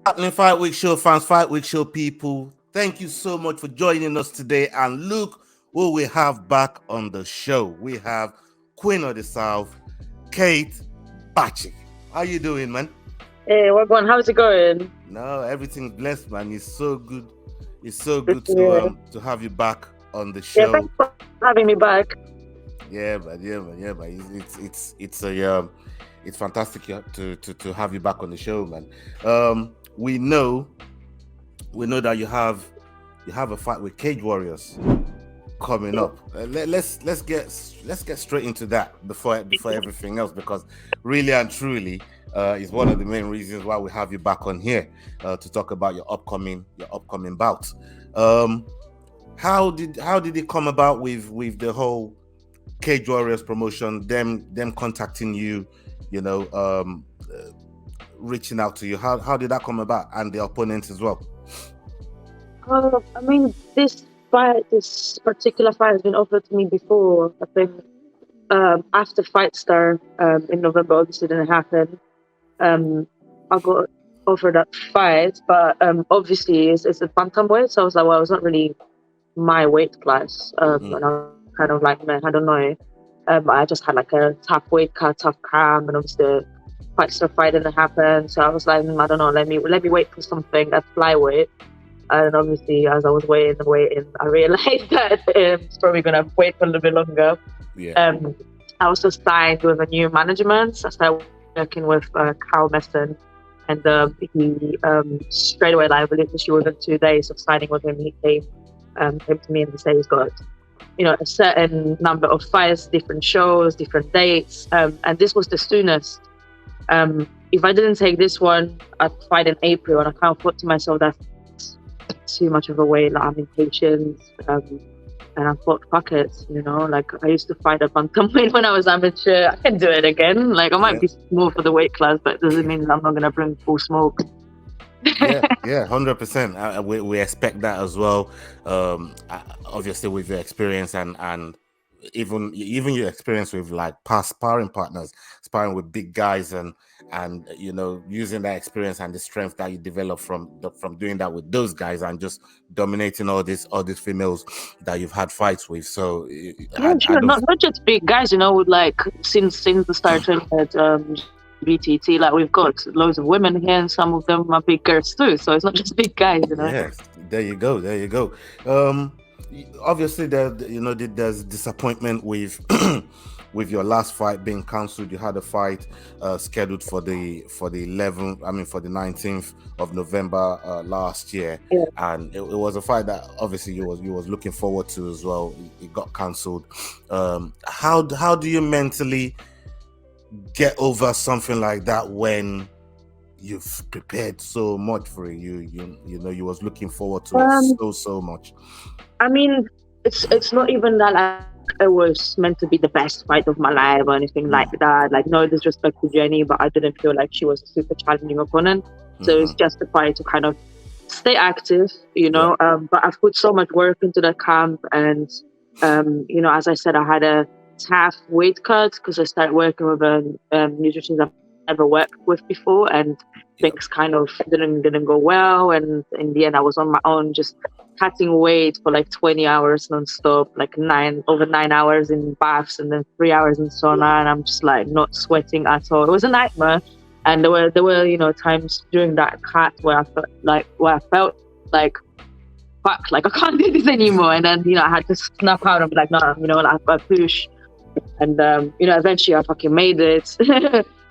Happening Fight Week Show fans, Fight Week Show people, thank you so much for joining us today. And look who we have back on the show. We have Queen of the South, Kate Bacik. How you doing, man? Hey, what going? How's it going? No, everything's blessed, man. It's so good. It's so Good good to hear. to have you back on the Yeah, show. thanks for having me back. Yeah, man. It's fantastic to have you back on the show, man. We know that you have a fight with Cage Warriors coming up. Let's get straight into that before everything else, because really and truly is one of the main reasons why we have you back on here to talk about your upcoming bout. How did it come about with the whole Cage Warriors promotion? Them contacting you, reaching out to you. How did that come about, and the opponents as well? I mean, this particular fight has been offered to me before. I think after Fight Star in November, obviously didn't happen. I got offered that fight, but obviously it's a bantamweight, so I was like, well, it's not really my weight class. And I was kind of like, man, I don't know. I just had like a tough weight cut, tough cram, and obviously the Fight Star fight didn't happen. So I was like, I don't know, let me wait for something at flyweight. And obviously, as I was waiting, I realized that it's probably going to wait for a little bit longer. Yeah. I also signed with a new management. I started working with Carl Messon, and he straight away, like, literally within 2 days of signing with him, he came to me and he said he's got, a certain number of fights, different shows, different dates, and this was the soonest. If I didn't take this one, I'd fight in April, and I kind of thought to myself that's too much of a wait. Like, I'm impatient, and I thought, fuck it, like I used to fight at bantamweight when I was amateur. I can do it again. Like, I might be small for the weight class, but it doesn't mean I'm not gonna bring full smoke. Yeah, 100%. We expect that as well. Obviously, with your experience and even your experience with like past sparring partners, sparring with big guys, and using that experience and the strength that you develop from doing that with those guys and just dominating all these females that you've had fights with. So not just big guys, with like since the start at BTT, like we've got loads of women here, and some of them are big girls too. So it's not just big guys, Yes, there you go. Obviously, there's disappointment with with your last fight being cancelled. You had a fight scheduled for the 19th of November last year, and it was a fight that obviously you was looking forward to as well. It got cancelled. How do you mentally get over something like that when you've prepared so much for it? You was looking forward to it so much. I mean, it's not even that it was meant to be the best fight of my life or anything like that. Like, no disrespect to Jenny, but I didn't feel like she was a super challenging opponent. So it's just a fight to kind of stay active, but I've put so much work into the camp, and as I said, I had a tough weight cut because I started working with a nutritionist I've never worked with before, and things kind of didn't go well, and in the end I was on my own just cutting weight for like 20 hours non-stop, like over 9 hours in baths and then 3 hours in sauna, and I'm just like not sweating at all. It was a nightmare. And there were times during that cut where I felt like fuck, like I can't do this anymore, and then I had to snap out and be like, no, I push. And eventually I fucking made it.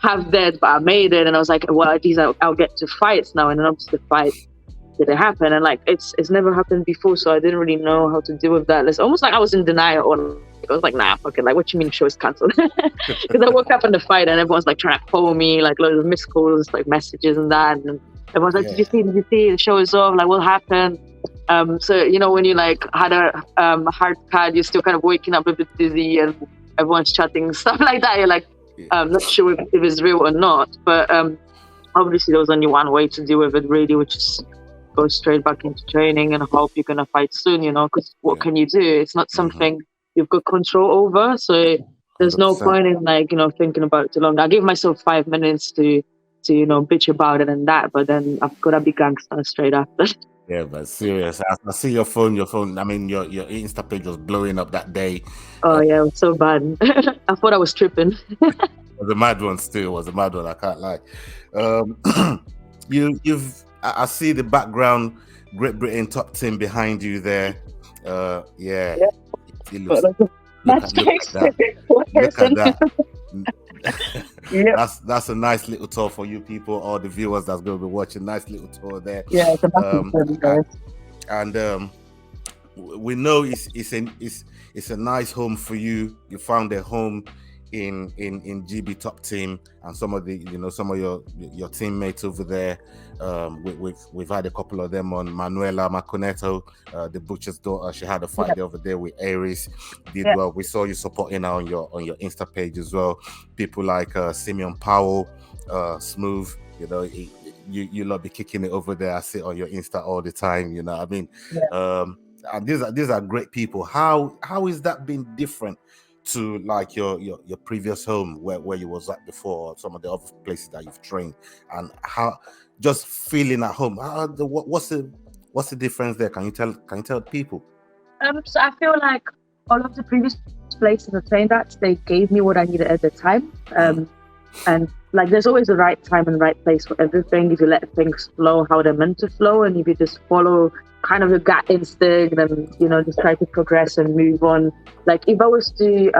Half dead, but I made it, and I was like, well, at least I'll get to fights now. And then obviously the fight didn't happen, and like it's never happened before, so I didn't really know how to deal with that. It's almost like I was in denial, or I was like, nah, fuck it, like, what you mean the show is cancelled? Because I woke up in the fight and everyone's like trying to call me, like loads of missed calls, like messages and that, and everyone's like, did you see the show is off, like what happened? So when you like had a hard cut, you're still kind of waking up a bit dizzy, and everyone's chatting, stuff like that. You're like, I'm not sure if it's real or not, but obviously there was only one way to deal with it, really, which is go straight back into training and hope you're gonna fight soon, because what can you do? It's not something you've got control over, so there's no 100%. Point in like thinking about it too long. I gave myself 5 minutes to to, bitch about it and that, but then I've got to be gangster straight after. Yeah, but serious. I see your phone. I mean, your Insta page was blowing up that day. Oh yeah, it was so bad. I thought I was tripping. It was a mad one. Still, it was a mad one. I can't lie. I see the background. Great Britain top team behind you there. Yeah. It looks, look at that. Look at that. Yep. That's a nice little tour for you people, all the viewers that's going to be watching. Nice little tour there. Yeah, it's a and we know it's a nice home for you. You found a home in GB top team, and some of your teammates over there. We've had a couple of them on. Manuela Maconeto, the butcher's daughter, she had a fight over there with Aries. Did well. We saw you supporting her on your Insta page as well. People like Simeon Powell, Smooth. You lot be kicking it over there. I see it on your Insta all the time. You know what I mean? And these are great people. How is that been different to like your previous home where you was at before, or some of the other places that you've trained, and how just feeling at home? What's the difference there? Can you tell people? So I feel like all of the previous places I trained at, they gave me what I needed at the time. And like there's always a right time and right place for everything. If you let things flow how they're meant to flow, and if you just follow kind of your gut instinct and just try to progress and move on. Like if I was to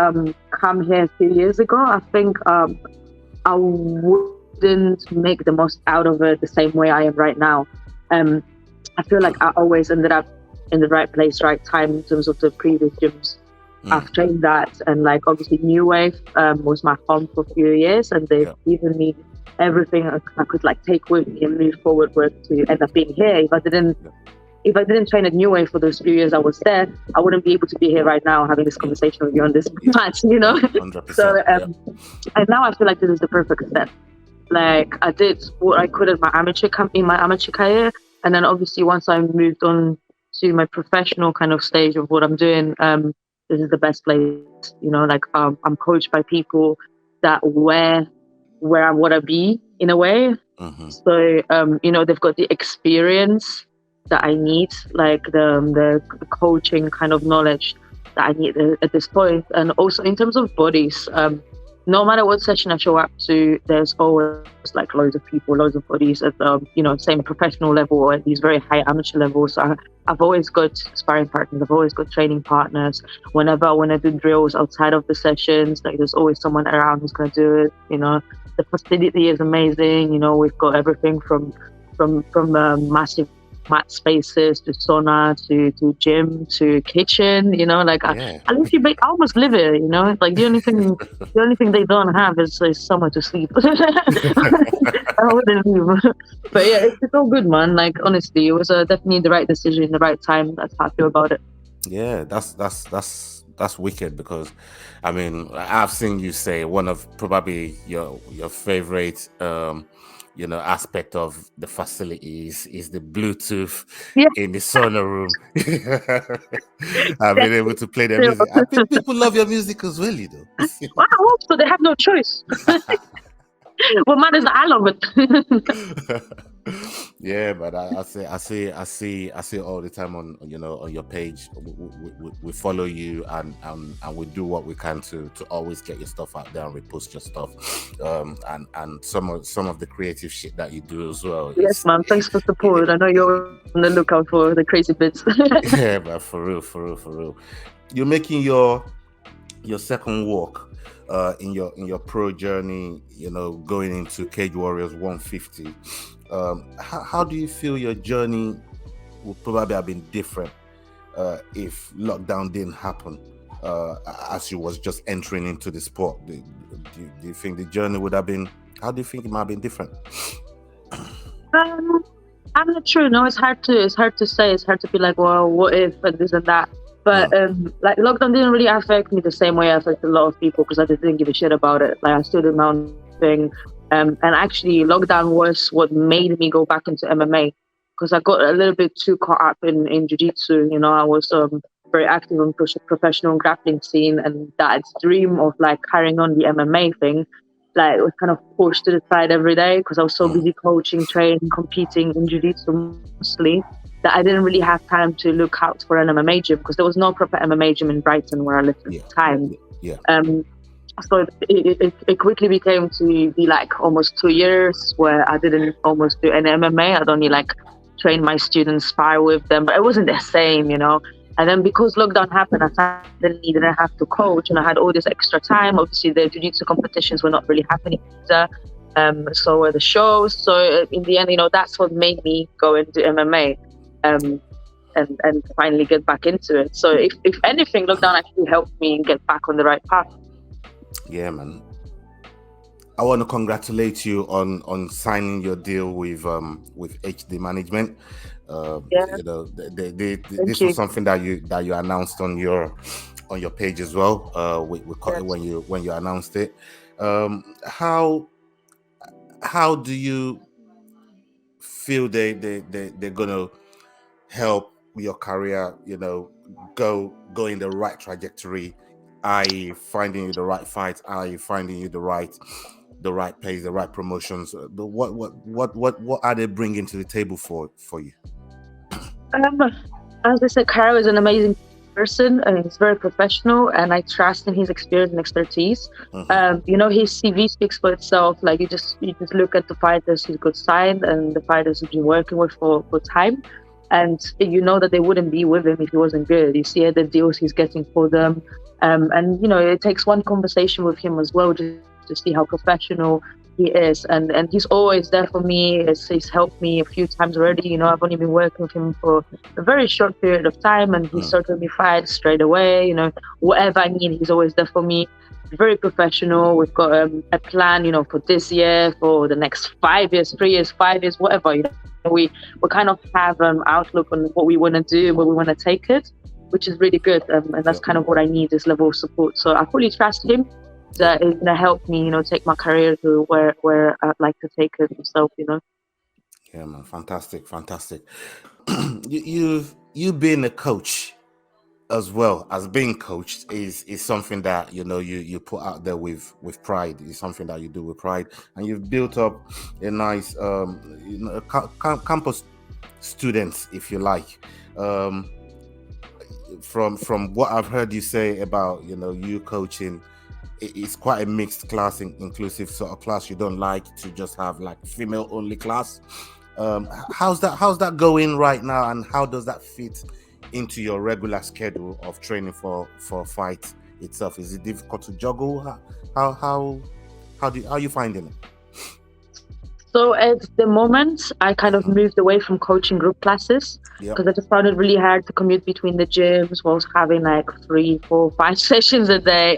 come here a few years ago, I think I wouldn't make the most out of it the same way I am right now. I feel like I always ended up in the right place, right time in terms of the previous gyms I've trained at. And like obviously New Wave was my home for a few years, and they've given me everything I could like take with me and move forward with to end up being here. If I didn't train at New Wave for those few years I was there, I wouldn't be able to be here right now having this conversation with you on this match, 100%, So and now I feel like this is the perfect step. Like I did what I could in my amateur career, and then obviously once I moved on to my professional kind of stage of what I'm doing, this is the best place. I'm coached by people that where I want to be in a way. So they've got the experience that I need, like the coaching kind of knowledge that I need at this point. And also in terms of bodies, no matter what session I show up to, there's always like loads of people, loads of bodies at same professional level or at these very high amateur levels. So I've always got sparring partners, I've always got training partners. Whenever I want to do drills outside of the sessions, like there's always someone around who's going to do it. The facility is amazing. We've got everything from massive mat spaces to sauna to gym to kitchen. I almost live here. Like the only thing they don't have is somewhere to sleep. I wouldn't leave. But yeah, it's all good, man. Like honestly, it was definitely the right decision, the right time. That's how I feel about it. Yeah, that's wicked, because I mean I've seen you say one of probably your favorite aspect of the facilities is the Bluetooth in the sauna room. I've been able to play their music. I think people love your music as well, Well, I hope so. They have no choice. What matters is that I love it. Yeah, but I see it all the time on your page. We follow you and we do what we can to always get your stuff out there and repost your stuff, and some of the creative shit that you do as well. Yes, man. Thanks for support. I know you're on the lookout for the crazy bits. Yeah, but for real, you're making your second walk in your pro journey. Going into Cage Warriors 150. How do you feel your journey would probably have been different if lockdown didn't happen, as you was just entering into the sport? Do you think the journey would have been? How do you think it might have been different? I'm not sure. No, it's hard to say. It's hard to be like, well, what if and this and that. But like lockdown didn't really affect me the same way it affected a lot of people, because I didn't give a shit about it. Like I still did my own thing. And actually, lockdown was what made me go back into MMA, because I got a little bit too caught up in jiu-jitsu. I was very active in professional grappling scene, and that dream of like carrying on the MMA thing like was kind of pushed to the side every day because I was so busy coaching, training, competing in jiu-jitsu mostly, that I didn't really have time to look out for an MMA gym because there was no proper MMA gym in Brighton where I lived at the time. So it quickly became to be like almost 2 years where I didn't almost do any MMA. I'd only like train my students, spar with them, but it wasn't the same, you know. And then because lockdown happened, I suddenly didn't have to coach, and I had all this extra time. Obviously, the jiu-jitsu competitions were not really happening either. So were the shows. So in the end, you know, that's what made me go into MMA, and finally get back into it. So if anything, lockdown actually helped me get back on the right path. Yeah, man. I want to congratulate you on signing your deal with HD Management. You know, this was something that you announced on your page as well. When you announced it. How do you feel they're gonna help your career? You know, go in the right trajectory. I finding you the right fights. I finding you the right pace, the right promotions. What are they bringing to the table for you? As I said, Karo is an amazing person and he's very professional, and I trust in his experience and expertise. You know, his CV speaks for itself. Like you just look at the fighters he's got signed and the fighters he's been working with for time, and you know that they wouldn't be with him if he wasn't good. You see the deals he's getting for them, and you know, it takes one conversation with him as well just to see how professional he is, and he's always there for me. He's helped me a few times already. You know, I've only been working with him for a very short period of time, and he's sorted me fights straight away. You know, whatever I need, he's always there for me. Very professional. We've got a plan, you know, for this year, for the next 5 years, 3 years, 5 years, whatever. You know, we kind of have outlook on what we want to do, where we want to take it, which is really good, and that's kind of what I need, this level of support. So I fully trust him. That is going to help me, you know, take my career to where I'd like to take it myself, you know. Yeah, man, fantastic. you being a coach as well as being coached is something that, you know, you put out there with pride. It's something that you do with pride, and you've built up a nice you know, campus students, if you like. From what I've heard you say about, you know, you coaching, it's quite a mixed class, inclusive sort of class. You don't like to just have like female only class. How's that going right now, and how does that fit into your regular schedule of training for fight itself? Is it difficult to juggle? How are you finding it? So at the moment, I kind of moved away from coaching group classes because I just found it really hard to commute between the gyms whilst having like 3, 4, 5 sessions a day.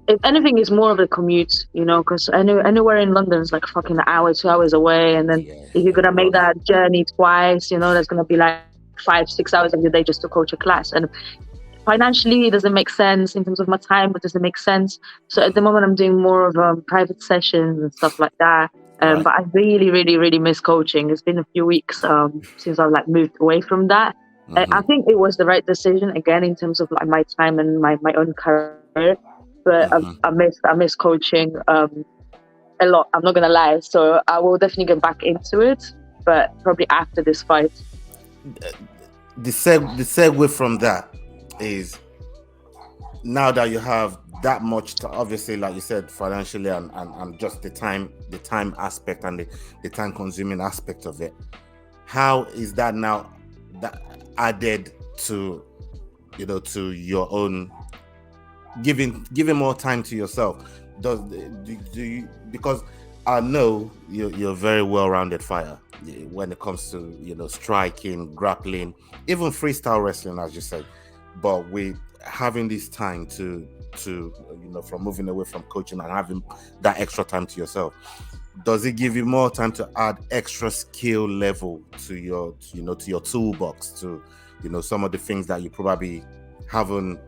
If anything, it's more of a commute, you know, because anywhere in London is like fucking an hour, 2 hours away. And then if you're going to make that journey twice, you know, that's going to be like 5, 6 hours of your day just to coach a class. And financially, it doesn't make sense in terms of my time, but doesn't make sense. So at the moment, I'm doing more of private sessions and stuff like that. But I really, really, really miss coaching. It's been a few weeks since I've like moved away from that. I think it was the right decision, again, in terms of like my time and my own career. But I miss coaching a lot. I'm not gonna lie. So I will definitely get back into it, but probably after this fight. The segue from that is, now that you have that much to, obviously, like you said, financially and just the time aspect and the time consuming aspect of it, how is that now that added to, you know, to your own giving more time to yourself? Do you, because I know you're a very well-rounded fighter when it comes to, you know, striking, grappling, even freestyle wrestling, as you said, but with having this time to you know, from moving away from coaching and having that extra time to yourself, does it give you more time to add extra skill level to your, you know, to your toolbox, to, you know, some of the things that you probably haven't,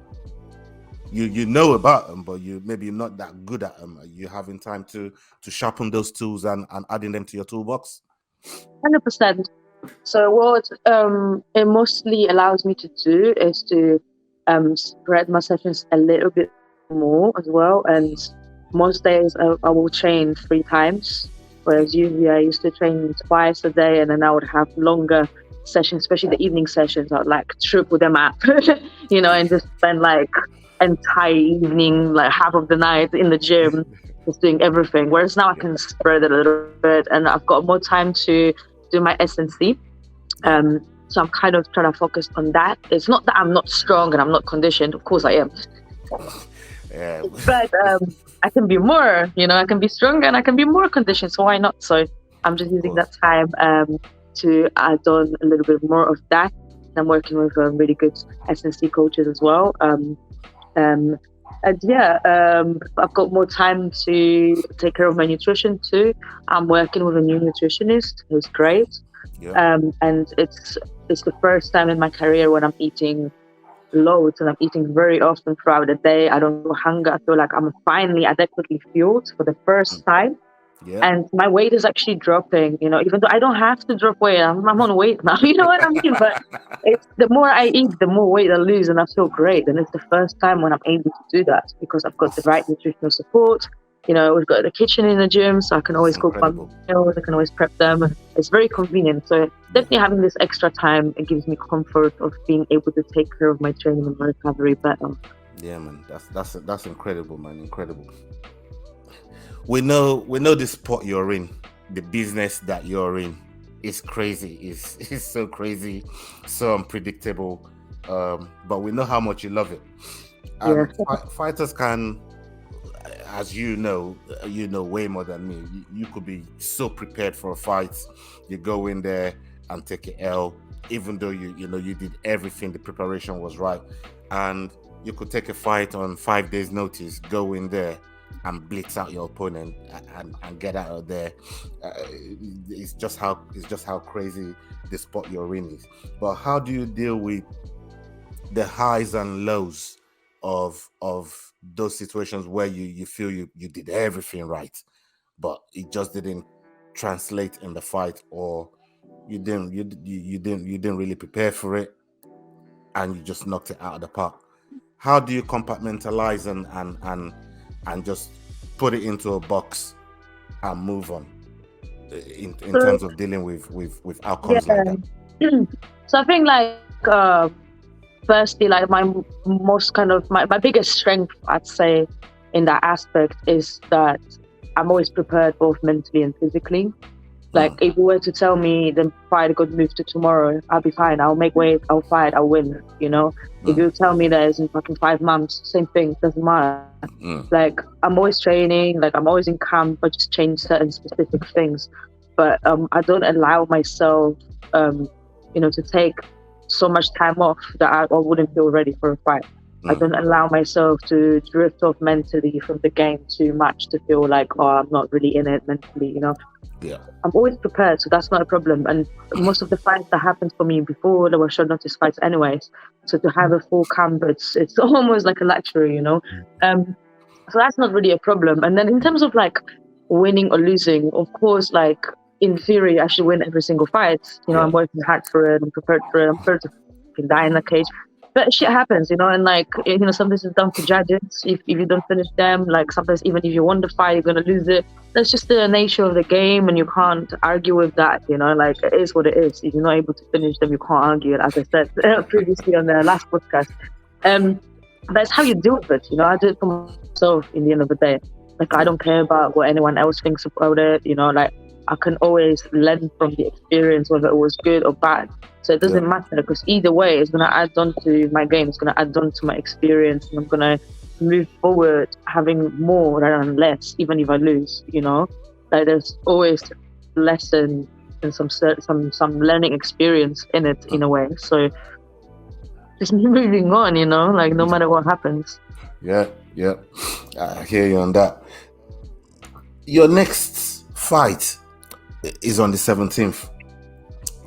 you know about them, but you're not that good at them? Are you having time to sharpen those tools and adding them to your toolbox? 100%. So what it mostly allows me to do is to spread my sessions a little bit more as well, and most days I will train 3 times, whereas usually I used to train twice a day, and then I would have longer sessions, especially the evening sessions. I'd like triple them up, and just spend like entire evening, like half of the night in the gym, just doing everything. Whereas now I Yeah. can spread it a little bit, and I've got more time to do my S&C. Yeah. So I'm kind of trying to focus on that. It's not that I'm not strong and I'm not conditioned. Of course I am, Yeah. but I can be more. I can be stronger and I can be more conditioned. So why not? So I'm just Of using that course. time to add on a little bit more of that. I'm working with really good S&C coaches as well. Um, and yeah, I've got more time to take care of my nutrition too. I'm working with a new nutritionist who's great. Yeah. And it's the first time in my career when I'm eating loads and I'm eating very often throughout the day. I don't feel hunger. I feel like I'm finally adequately fueled for the first time. Yeah. And my weight is actually dropping, even though I don't have to drop weight. I'm on weight now, you know what I mean? But it's the more I eat, the more weight I lose, and I feel great. And it's the first time when I'm able to do that because I've got the That's right nutritional support. We've got the kitchen in the gym, so I can that's always cook my incredible. meals. I can always prep them. It's very convenient. So Yeah. definitely having this extra time, it gives me comfort of being able to take care of my training and my recovery better. Yeah, man. That's incredible, man. Incredible. We know the sport you're in, the business that you're in is crazy. It's so crazy, so unpredictable. But we know how much you love it. Yeah. And fighters can, as you know way more than me. You could be so prepared for a fight. You go in there and take a L, even though you did everything. The preparation was right, and you could take a fight on 5 days' notice. Go in there and blitz out your opponent and get out of there. It's just how crazy the sport you're in is. But how do you deal with the highs and lows of those situations where you feel you did everything right, but it just didn't translate in the fight, or you didn't really prepare for it and you just knocked it out of the park? How do you compartmentalize and just put it into a box and move on, in So terms of dealing with yeah. outcomes like that? So I think firstly, like most kind of my biggest strength, I'd say, in that aspect is that I'm always prepared both mentally and physically. Like Mm, if you were to tell me the fight got moved to tomorrow, I'll be fine. I'll make weight. I'll fight. I'll win. If mm, you tell me that it's in fucking 5 months, same thing. Doesn't matter. mm. Like I'm always training. Like I'm always in camp. I just change certain specific things. But I don't allow myself, to take so much time off that I wouldn't feel ready for a fight. I Mm. don't allow myself to drift off mentally from the game too much to feel like, oh, I'm not really in it mentally. Yeah. I'm always prepared, so that's not a problem. And most of the fights that happened for me before, they were short notice fights anyways. So to have a full camp, it's almost like a luxury. So that's not really a problem. And then in terms of like winning or losing, of course, like in theory, I should win every single fight. Yeah. I'm working hard for it. I'm prepared for it. I'm prepared to fucking die in the cage. But shit happens, and like, sometimes it's down to judges. If you don't finish them, like sometimes even if you won the fight, you're gonna lose it. That's just the nature of the game, and you can't argue with that. Like it is what it is. If you're not able to finish them, you can't argue it. As I said previously on the last podcast. But it's how you deal with it. I do it for myself in the end of the day. Like I don't Yeah. care about what anyone else thinks about it. Like I can always learn from the experience, whether it was good or bad. So it Yeah. doesn't matter because either way, it's gonna add on to my game. It's gonna add on to my experience, and I'm gonna move forward having more rather than less, even if I lose. Like there's always lesson and some learning experience in it in a way. So just moving on, like no matter what happens. Yeah. Yeah. I hear you on that. Your next fight is on the 17th,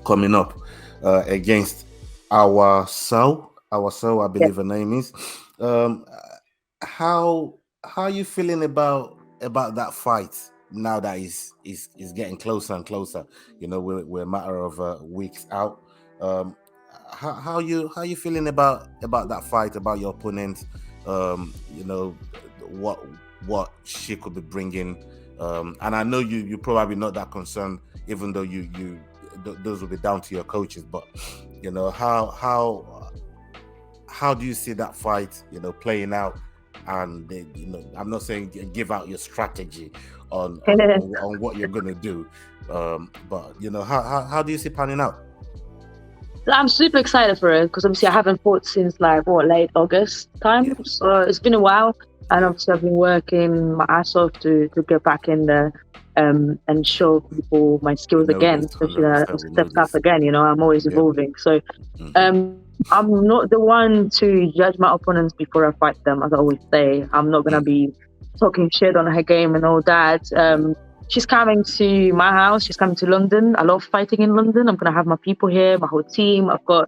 coming up, against Awa Sow. Awa Sow, I Yeah. believe her name is. Um, how are you feeling about that fight now that is getting closer and closer? We're a matter of weeks out. Um, how you feeling about that fight, about your opponent? What what she could be bringing. And I know you're probably not that concerned, even though those will be down to your coaches. But you know, how do you see that fight, you know, playing out? And you know, I'm not saying give out your strategy on what you're gonna do, but you know, how do you see panning out? I'm super excited for it because obviously I haven't fought since like late August time, so it's been a while, and obviously I've been working my ass off to get back in there and show people my skills again. Especially I've stepped up again. You know, I'm always evolving. So I'm not the one to judge my opponents before I fight them, as I always say. I'm not gonna be talking shit on her game and all that. She's coming to my house. She's coming to London. I love fighting in London. I'm going to have my people here, my whole team. I've got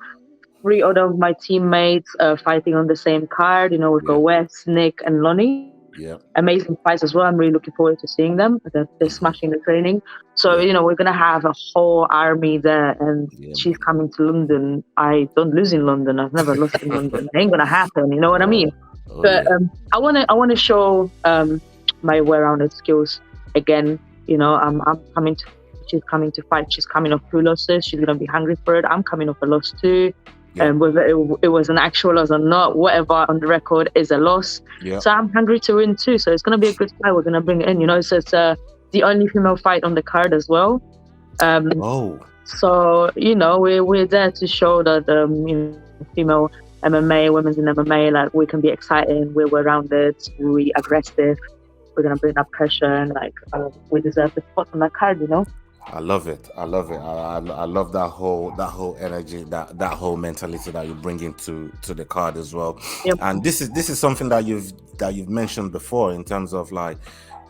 3 other of my teammates fighting on the same card. You know, we've got Wes, Nick, and Lonnie. Yeah. Amazing fights as well. I'm really looking forward to seeing them. They're smashing the training. So, you know, we're going to have a whole army there. And she's coming to London. I don't lose in London. I've never lost in London. It ain't going to happen. You know what I mean? But I want to show my well-rounded skills again. You know, she's coming to fight. She's coming off 2 losses. She's going to be hungry for it. I'm coming off a loss too. Whether it was an actual loss or not, whatever on the record is a loss. So I'm hungry to win too. So it's going to be a good fight. We're going to bring it in. You know, so it's the only female fight on the card as well. So, you know, we're there to show that, you know, female MMA, women's in MMA, like we can be exciting, we're well-rounded, we're aggressive. We're gonna bring that pressure and like we deserve the spot on that card, you know. I love it. I love that whole energy, that whole mentality that you bring into the card as well. And this is something that you've mentioned before in terms of like,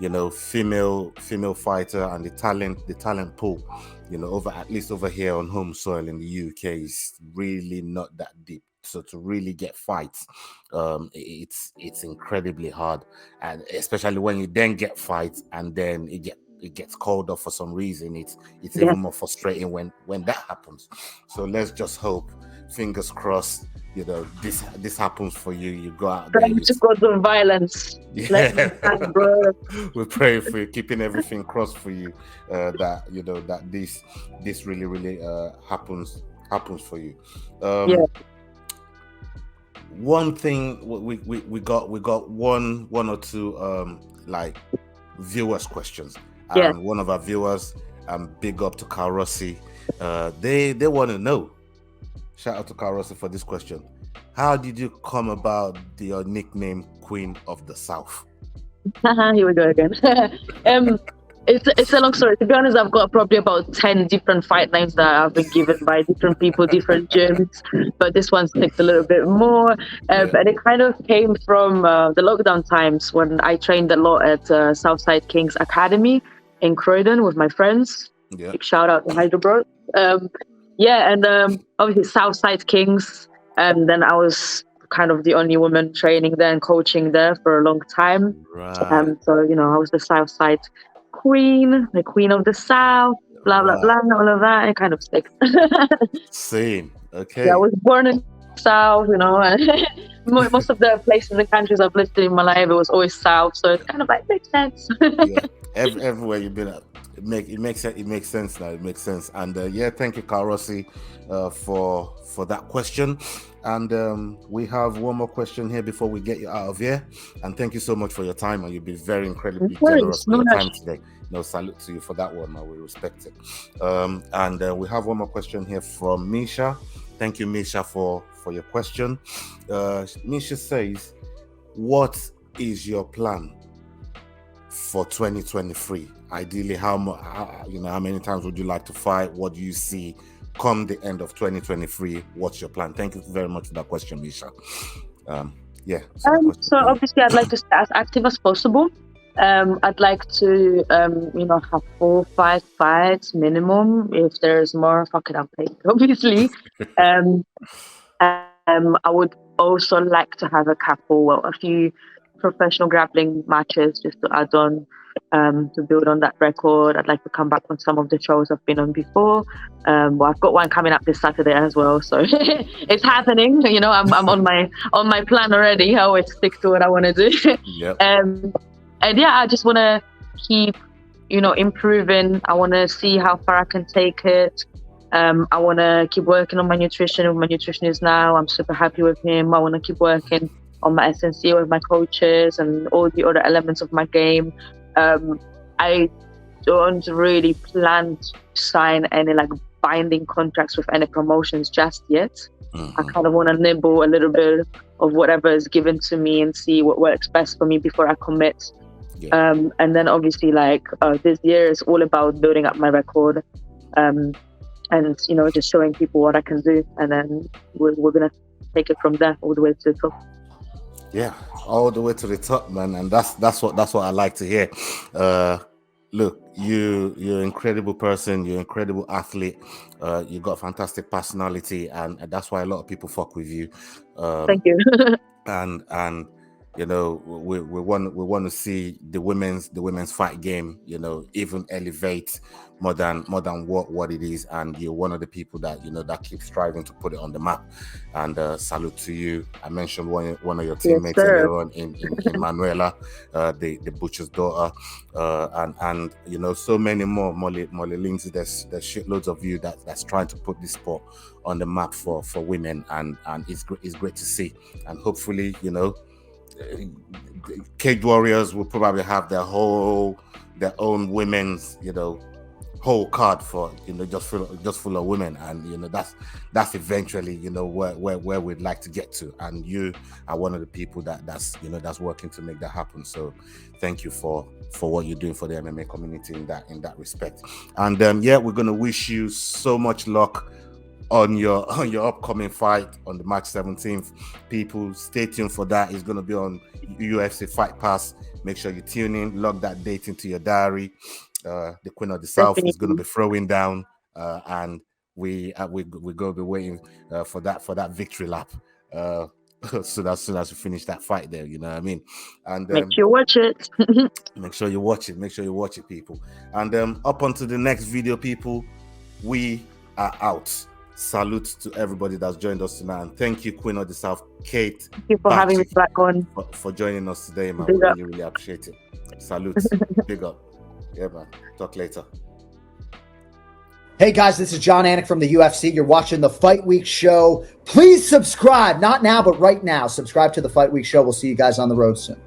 you know, female fighter and the talent pool. You know, at least over here on home soil in the UK is really not that deep. So to really get fights, it's incredibly hard, and especially when you then get fights and then it gets called off for some reason, it's even more frustrating when that happens. So let's just hope, fingers crossed, you know, this happens for you. You go out there. To God of violence. We're praying for you, keeping everything crossed for you. That you know that this really happens for you. One thing we got one or two like viewers questions, and one of our viewers, big up to Carl Rossi, they want to know, shout out to Carl Rossi for this question: how did you come about your nickname Queen of the South? Here we go again. It's a long story. To be honest, I've got probably about 10 different fight names that I've been given by different people, different gyms, but this one sticks a little bit more. And it kind of came from the lockdown times when I trained a lot at Southside Kings Academy in Croydon with my friends. Big shout out to Hydro. Obviously Southside Kings. And then I was kind of the only woman training there and coaching there for a long time. So, you know, I was the Southside Queen, the Queen of the South, blah blah blah, all of that. It kind of sticks. Same. Okay. I was born in the South, you know, and most of the places and countries I've lived in my life, it was always South, so it kind of like makes sense. Everywhere you've been at, it makes sense now. It makes sense. And thank you, Carl Rossi, for that question. And we have one more question here before we get you out of here. And thank you so much for your time. And you've been very incredibly generous with your time today. No, salute to you for that one. We respect it. And we have one more question here from Misha. Thank you, Misha, for your question. Misha says, what is your plan for 2023? Ideally, how many times would you like to fight? What do you see come the end of 2023? What's your plan? Thank you very much for that question, Misha. So obviously I'd like to stay as active as possible. I'd like to have 4-5 fights minimum. If there's more, fuck it, I'll take it, obviously. I would also like to have a few professional grappling matches just to add on, to build on that record. I'd like to come back on some of the shows I've been on before. I've got one coming up this Saturday as well, so it's happening. I'm on my plan already. I always stick to what I want to do. And yeah, I just want to keep, improving. I want to see how far I can take it. I want to keep working on my nutrition with my nutritionist now. I'm super happy with him. I want to keep working on my SNC with my coaches and all the other elements of my game. I don't really plan to sign any like binding contracts with any promotions just yet. I kind of want to nibble a little bit of whatever is given to me and see what works best for me before I commit. Yeah. And then obviously this year is all about building up my record, and just showing people what I can do, and then we're gonna take it from there all the way to the top. Yeah, all the way to the top, man, and that's what I like to hear. Look, you're an incredible person. You're an incredible athlete. You got fantastic personality, and that's why a lot of people fuck with you. Thank you. and we want to see the women's fight game, even elevate more than what it is. And you're one of the people that that keeps striving to put it on the map. And salute to you. I mentioned one of your teammates earlier on in Manuela, the butcher's daughter, and so many more. Molly Lindsay. There's shitloads of you that's trying to put this sport on the map for women, and it's great to see. And hopefully, Cage Warriors will probably have their own women's, whole card for just full of women, and that's eventually where we'd like to get to. And you are one of the people that's working to make that happen. So thank you for what you're doing for the MMA community in that respect. And we're gonna wish you so much luck on your upcoming fight on the March 17th. People, stay tuned for that. It's going to be on UFC Fight Pass. Make sure you tune in, log that date into your diary. The Queen of the South is going to be throwing down, and we're going to be waiting for that victory lap. So as soon as we finish that fight there, you know what I mean? And make sure you watch it. Make sure you watch it, people. And up onto the next video, people. We are out. Salute to everybody that's joined us tonight, and thank you, Queen of the South, Kate. Thank you for having me back on. For joining us today, man. We really appreciate it. Salute. Big up. Yeah, man. Talk later. Hey guys, this is John Anik from the UFC. You're watching the Fight Week Show. Please subscribe. Not now, but right now. Subscribe to the Fight Week Show. We'll see you guys on the road soon.